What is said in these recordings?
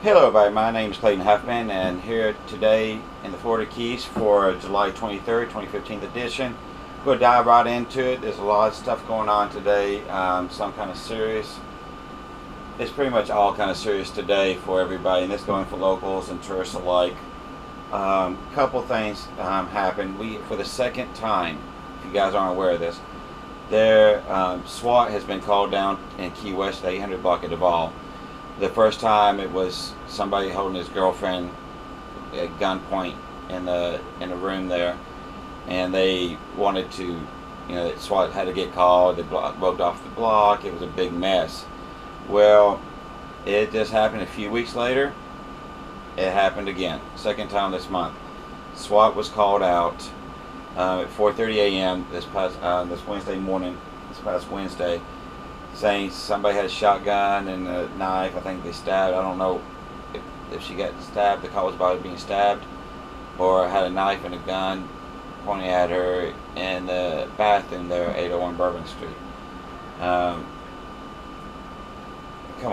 Hello everybody, my name is Clayton Huffman and here today in the Florida Keys for July 23rd, 2015 edition. We'll dive right into it. There's a lot of stuff going on today, some kind of serious. It's pretty much all kind of serious today for everybody, and this going for locals and tourists alike. Couple things happened. For the second time, if you guys aren't aware of this, SWAT has been called down in Key West, the 800 block of Duval. The first time it was somebody holding his girlfriend at gunpoint in the room there, and they wanted to, SWAT had to get called. They roped off the block. It was a big mess. Well, it just happened a few weeks later. It happened again, second time this month. SWAT was called out at 4:30 a.m. this Wednesday morning, this past Wednesday, saying somebody had a shotgun and a knife. I think they stabbed. I don't know if she got stabbed. The call was about being stabbed, or had a knife and a gun pointing at her in the bathroom there, 801 Bourbon Street. Come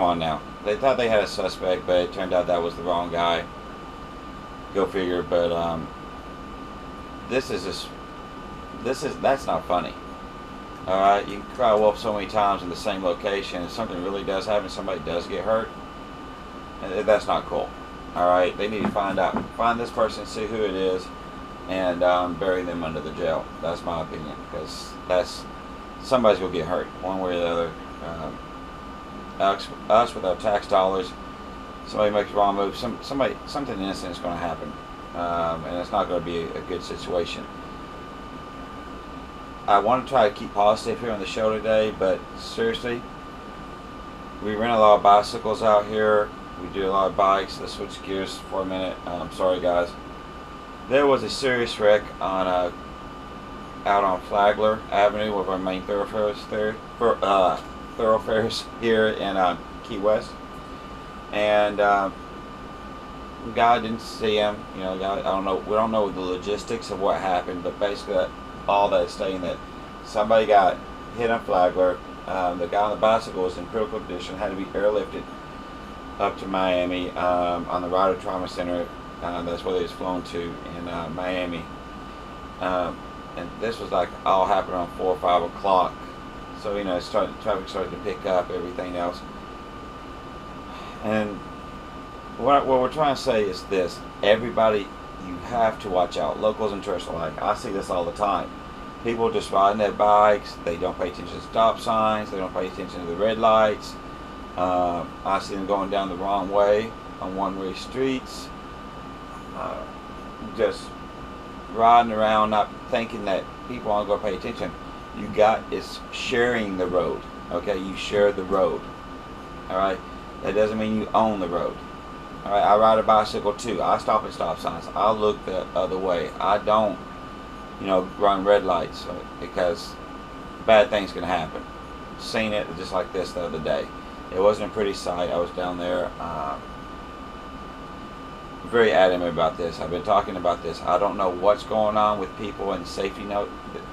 on now. They thought they had a suspect, but it turned out that was the wrong guy. Go figure. But that's not funny. Alright, you can cry wolf so many times in the same location, and something really does happen, somebody does get hurt, and that's not cool. Alright, they need to find this person, see who it is, and bury them under the jail. That's my opinion, because somebody's going to get hurt, one way or the other. Us with our tax dollars, somebody makes a wrong move, something innocent is going to happen, and it's not going to be a good situation. I want to try to keep positive here on the show today, but seriously, we rent a lot of bicycles out here. We do a lot of bikes. Let's switch gears for a minute. I'm sorry, guys. There was a serious wreck out on Flagler Avenue, one of our main thoroughfares here in Key West, and guy didn't see him. We don't know the logistics of what happened, but basically all that saying that somebody got hit on Flagler. The guy on the bicycle was in critical condition, had to be airlifted up to Miami on the Rider Trauma Center. That's where they was flown to in Miami. And this was like all happened around 4 or 5 o'clock. So traffic started to pick up, everything else. And what we're trying to say is this: everybody, you have to watch out. Locals and tourists alike. I see this all the time. People just riding their bikes. They don't pay attention to stop signs. They don't pay attention to the red lights. I see them going down the wrong way on one-way streets. Just riding around, not thinking that people aren't going to pay attention. It's sharing the road. Okay, you share the road. All right, that doesn't mean you own the road. Alright, I ride a bicycle too. I stop at stop signs. I look the other way. I don't, run red lights because bad things can happen. Seen it just like this the other day. It wasn't a pretty sight. I was down there. Very adamant about this. I've been talking about this. I don't know what's going on with people and safety note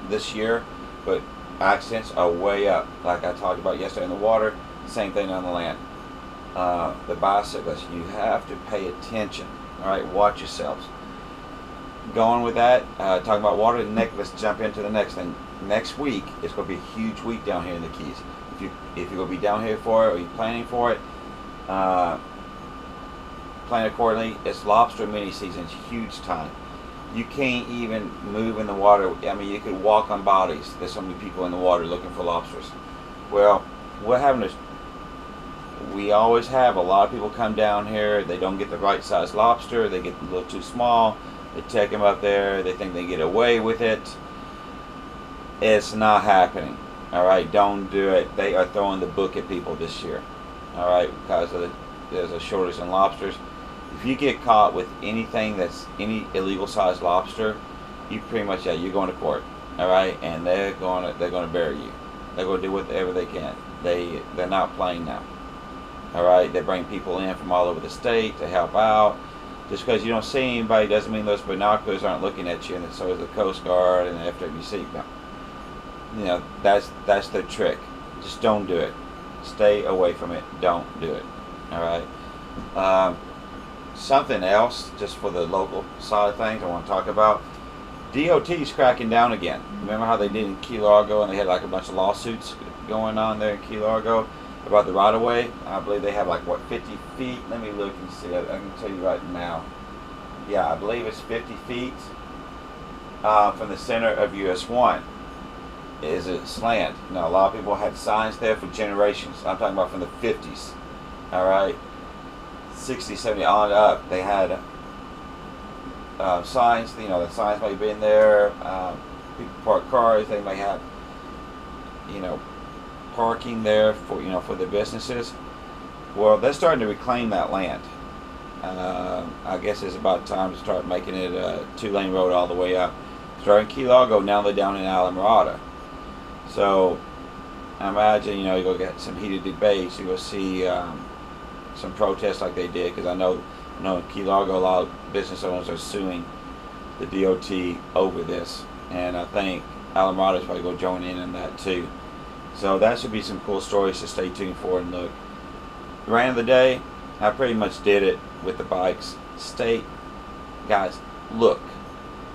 this year, but accidents are way up. Like I talked about yesterday in the water, same thing on the land. The bicyclists, you have to pay attention. Alright, watch yourselves. Going with that, talking about water, let's jump into the next thing. Next week, it's going to be a huge week down here in the Keys. If you're going to be down here for it, or you're planning for it, plan accordingly. It's lobster mini season. It's huge time. You can't even move in the water. I mean, you could walk on bodies. There's so many people in the water looking for lobsters. Well, what happened is, we always have a lot of people come down here. They don't get the right size lobster. They get a little too small. They take them up there. They think they get away with it. It's not happening. All right, don't do it. They are throwing the book at people this year. All right, because there's a shortage in lobsters. If you get caught with anything that's any illegal size lobster, you pretty much you're going to court. All right, and they're going to bury you. They're going to do whatever they can. They're not playing now. Alright, they bring people in from all over the state to help out. Just because you don't see anybody doesn't mean those binoculars aren't looking at you, and so is the Coast Guard and the FWC. No, that's their trick. Just don't do it. Stay away from it. Don't do it. Alright? Something else, just for the local side of things, I want to talk about. DOT's cracking down again. Remember how they did in Key Largo, and they had like a bunch of lawsuits going on there in Key Largo about the right of way? I believe they have like, what, 50 feet? Let me look and see. I can tell you right now. Yeah, I believe it's 50 feet from the center of US 1 is its land. Now, a lot of people had signs there for generations. I'm talking about from the 50s. All right, 60, 70 on up. They had signs. You know, the signs might have been there. People park cars. They may have, you know, parking there for, you know, for their businesses. Well, they're starting to reclaim that land. I guess it's about time to start making it a 2-lane road all the way up. Starting Key Largo, now they're down in Alamorada. So I imagine, you know, you go get some heated debates. You go see some protests like they did, because I know in Key Largo a lot of business owners are suing the DOT over this, and I think Alamorada is probably going to join in that too. So that should be some cool stories to stay tuned for and look. The rant of the day, I pretty much did it with the bikes. Guys, look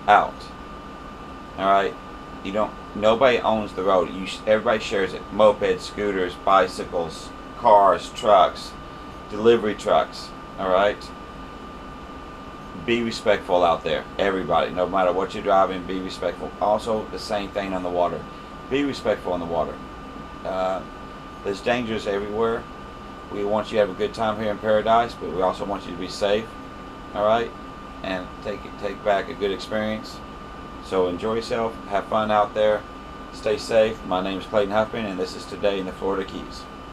out. Alright? Nobody owns the road. Everybody shares it. Mopeds, scooters, bicycles, cars, trucks, delivery trucks. Alright? Be respectful out there. Everybody. No matter what you're driving, be respectful. Also, the same thing on the water. Be respectful on the water. There's dangers everywhere. We want you to have a good time here in paradise, but we also want you to be safe. Alright? And take back a good experience. So enjoy yourself, have fun out there, stay safe. My name is Clayton Huffman, and this is Today in the Florida Keys.